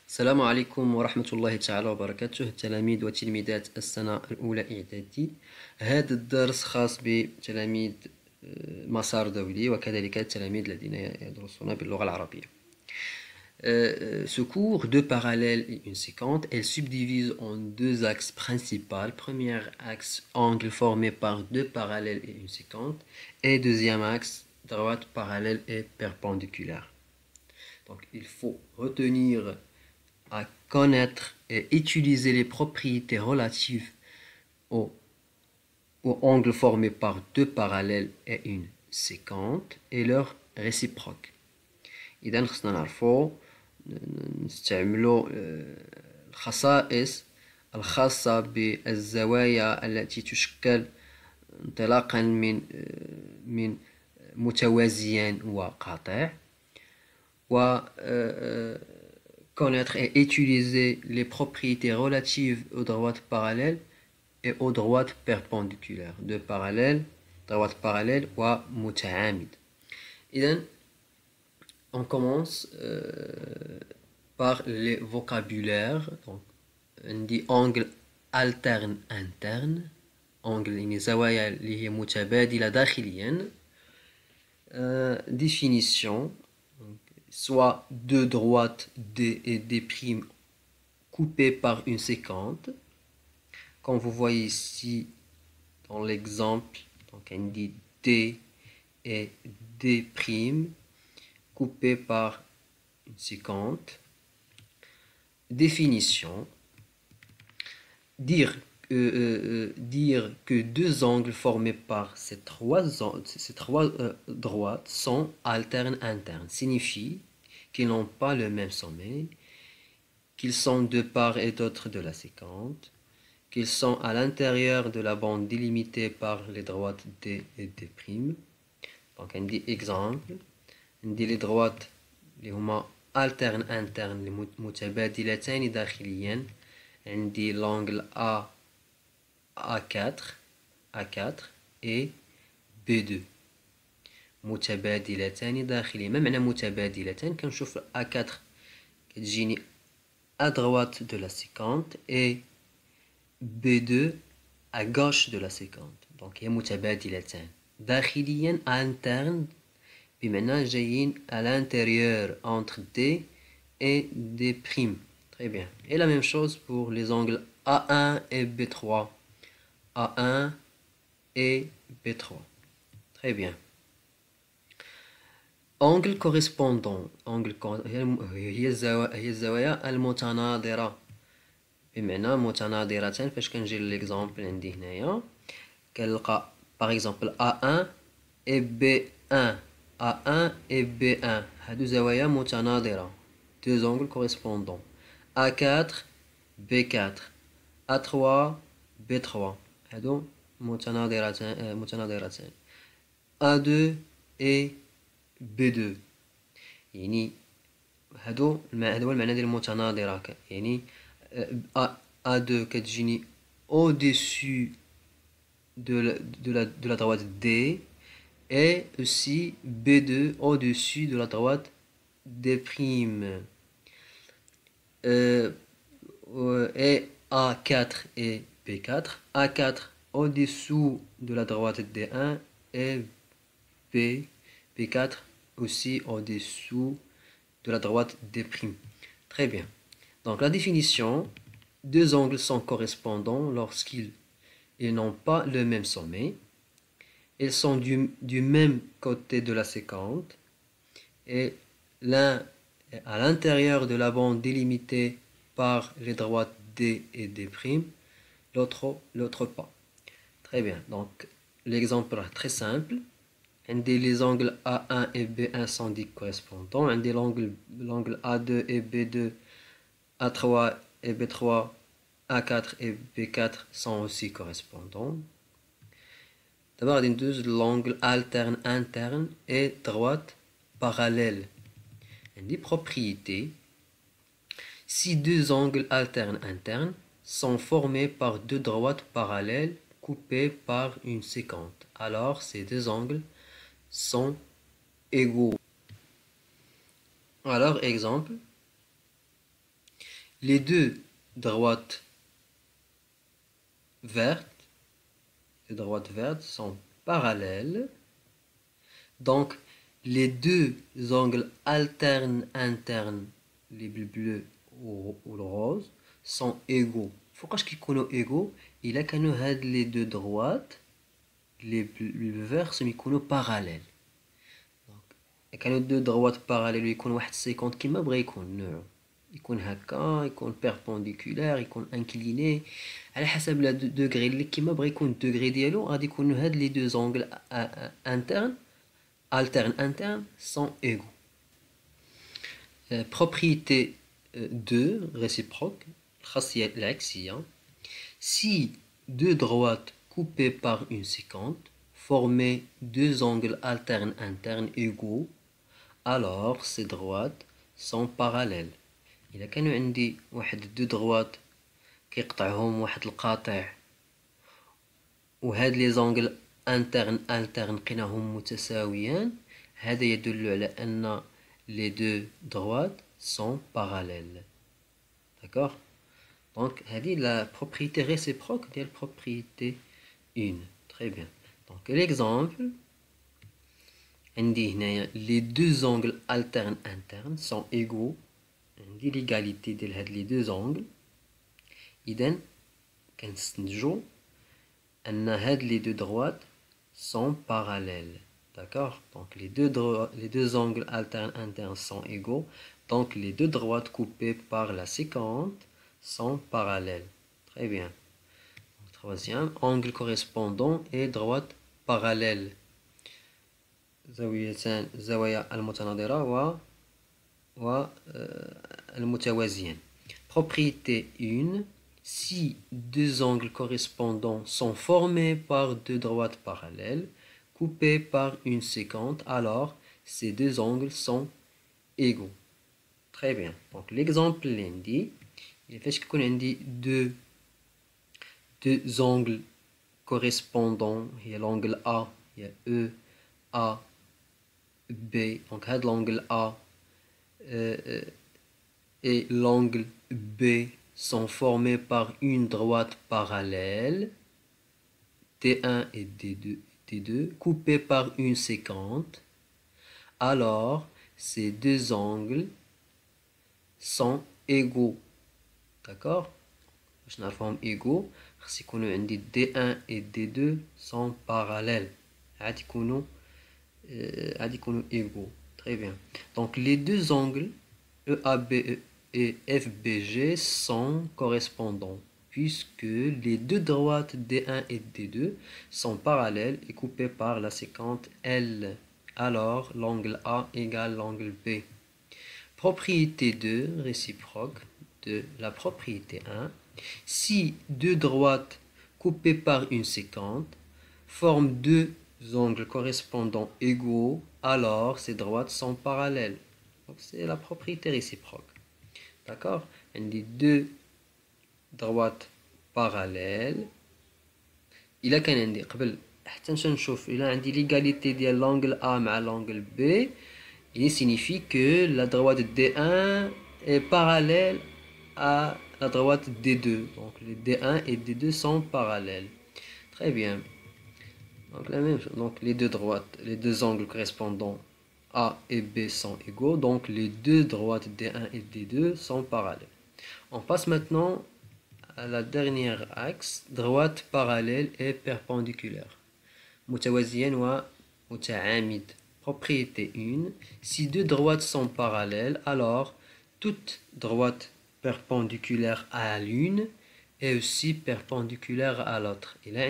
السلام عليكم ورحمة الله تعالى وبركاته تلاميذ وتلميذات السنة الأولى إعدادي. هذا الدرس خاص بتلاميذ مسار دولي وكذلك التلاميذ الذين يدرسون باللغة العربية. Ce cours, deux parallèles et une séquente, elle subdivise en deux axes principaux. Premier axe, angle formé par deux parallèles et une séquente, et deuxième axe, droite parallèle et perpendiculaire. Donc il faut retenir à connaître et utiliser les propriétés relatives au angle formé par deux parallèles et une séquente et leur réciproque. إذا خصنا نعرفو نستعملو الخصائص الخاصة بالزوايا التي تشكل انطلاقا من متوازيان وقاطع و connaître et utiliser les propriétés relatives aux droites parallèles et aux droites perpendiculaires. Deux parallèles, droite parallèle ou متعامد. إذن on commence par les vocabulaires. Donc, on dit angle alterne interne, angle يعني زوايا اللي هي متبادلة داخليا. Définition, soit deux droites D et D' coupées par une séquente. Comme vous voyez ici dans l'exemple, donc on dit D et D' coupés par une séquente. Définition, dire que deux angles formés par ces trois droites sont alternes internes signifie qu'ils n'ont pas le même sommet, qu'ils sont de part et d'autre de la séquente, qu'ils sont à l'intérieur de la bande délimitée par les droites D et D'. Donc on dit exemple, on dit les droites اللي هما alterne interne متبادلتان داخليا. On dit l'angle A4 et B2 متبادلتان داخليا. ما معنى متبادلتان؟ كنشوف A4 كتجيني à droite de la séquente et B2 à gauche de la séquente. Donc هي متبادلتان داخليا interne بمعنى جايين à l'intérieur entre D et D'. Très bien. Et la même chose pour les angles A1 et B3. A1 et B3. Très bien. Angle correspondant. هي الزوايا المتناظرة. بمعنى متناظرتان. فاش كنجي l'exemple عندي هنايا كنلقى par exemple A1 et B1. A1 et B1 هادو زوايا متناظرة. Deux angles correspondants. A4 B4 A3 B3 هادو متناظرتان. A2 et B2 يعني هادو هو المعنى ديال المتناظرة. يعني A2 كتجيني au-dessus de la droite D et aussi B2 au-dessus de la droite D'. Et A4 et B4. A4 au-dessous de la droite D1 et B4 aussi au-dessous de la droite D'. Très bien. Donc la définition, deux angles sont correspondants lorsqu'ils n'ont pas le même sommet. Ils sont du même côté de la séquente et l'un est à l'intérieur de la bande délimitée par les droites D et D', l'autre pas. Très bien, donc l'exemple est très simple. Les angles A1 et B1 sont dits correspondants. L'angle A2 et B2, A3 et B3, A4 et B4 sont aussi correspondants. D'abord, l'angle alterne interne et droite parallèle. Des propriétés. Si deux angles alternes internes sont formés par deux droites parallèles coupées par une séquente, alors ces deux angles sont égaux. Alors, exemple, les deux droites vertes sont parallèles. Donc, les deux angles alternes internes, les bleus ou le rose, sont égaux. Pourquoi est-ce qu'ils sont égaux? Il a que les deux droites, les verts sont parallèles. Donc, quand les deux droites parallèles, ils sont 50 qui m'abrient, ils sont هكا, ils sont perpendiculaires, ils sont inclinés. على حسب le degré اللي كيما بغى يكون الدوغري ديالو غادي يكونوا هاد les deux angles alternes internes sont égaux. Propriété 2 réciproque, الخاصية العكسية. Si deux droites coupées par une séquente forment deux angles alternes internes égaux, alors ces droites sont parallèles. إذا كانوا عندي واحد دو droites كيقطعهم واحد القاطع وهاد لي زونغل interne لقيناهم متساويان، هذا يدل على أن les deux droites sont parallèles. D'accord? Donc, هذه la propriété réciproque de la propriété 1. Très bien. Donc, l'exemple, عندي هنايا les deux angles alternes internes sont égaux. عندي l'égalité ديال هاد les deux angles. إذن كنستنتجو أن هاد les deux droites sont parallèles. D'accord? Donc les deux angles alternes internes sont égaux. Donc les deux droites coupées par la séquente sont parallèles. Très bien. Donc, troisième, angle correspondant et droite parallèle. زوايا المتناظرة و المتوازيان. Propriété 1. Si deux angles correspondants sont formés par deux droites parallèles coupées par une séquente, alors ces deux angles sont égaux. Très bien. Donc l'exemple lundi, il fait que qu'on dit deux angles correspondants. Il y a l'angle A, il y a E, A, B. Donc l'angle A et l'angle B sont formés par une droite parallèle, T1 et T2, coupées par une séquente, alors ces deux angles sont égaux. D'accord? Je n'ai pas égaux. Si on a dit D1 et D2 sont parallèles. Égaux. Très bien. Donc les deux angles EAB et FBG sont correspondants puisque les deux droites D1 et D2 sont parallèles et coupées par la séquente L. Alors l'angle A égale l'angle B. Propriété 2 réciproque de la propriété 1. Si deux droites coupées par une séquente forment deux angles correspondants égaux, alors ces droites sont parallèles. Donc c'est la propriété réciproque. D'accord? On dit deux droites parallèles. Il a qu'un indice. حتى نشوف إلا عندي l'égalité ديال l'angle A مع l'angle B, il signifie que la droite D1 est parallèle à la droite D2. Donc les D1 et D2 sont parallèles. Très bien. Donc la même chose. Donc les deux droites, les deux angles correspondants A et B sont égaux. Donc les deux droites D1 et D2 sont parallèles. On passe maintenant à la dernière axe, droite parallèle et perpendiculaire. متوازيان ومتعامد. Propriété 1. Si deux droites sont parallèles, alors toute droite perpendiculaire à l'une est aussi perpendiculaire à l'autre. Il a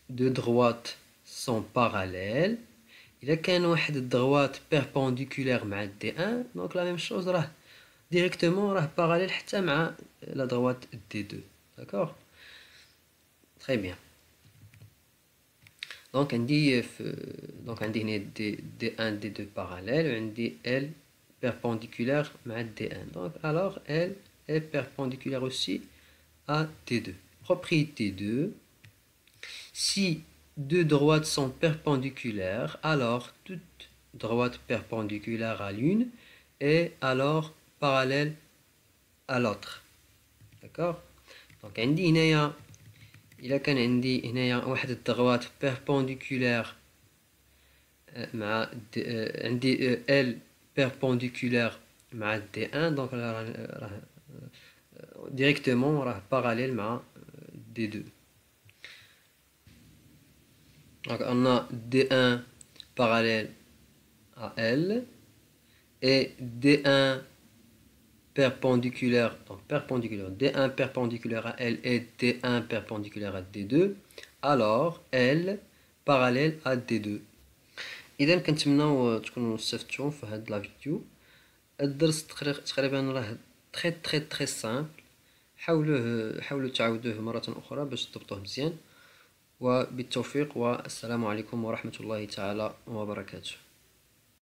deux droites sont parallèles. Il a qu'une droite perpendiculaire مع D1, donc la même chose directement parallèle حتى مع la droite D2. D'accord? Très bien. Donc on dit D1 D2 parallèle, on dit L perpendiculaire à D1. Donc alors L est perpendiculaire aussi à D2. Propriété 2. Si deux droites sont perpendiculaires, alors toute droite perpendiculaire à l'une et alors parallèle à l'autre. D'accord? Donc عندي هنايا إلا كان عندي هنايا واحد الضغوات perpendiculaire مع عندي L perpendiculaire مع D1 donc راه directement راه parallèle مع D2. Donc on a D1 parallèle à L et D1 perpendiculaire, donc perpendiculaire, D1 perpendiculaire à L et D1 perpendiculaire à D2, alors L parallèle à D2. إذا كنتمناو تكونوا استفدتوا في هاد لا فيديو. الدرس تقريبا راه تري سامبل. حاولوا تعاودوه مرة أخرى باش تضبطوه مزيان، وبالتوفيق والسلام عليكم ورحمة الله تعالى وبركاته.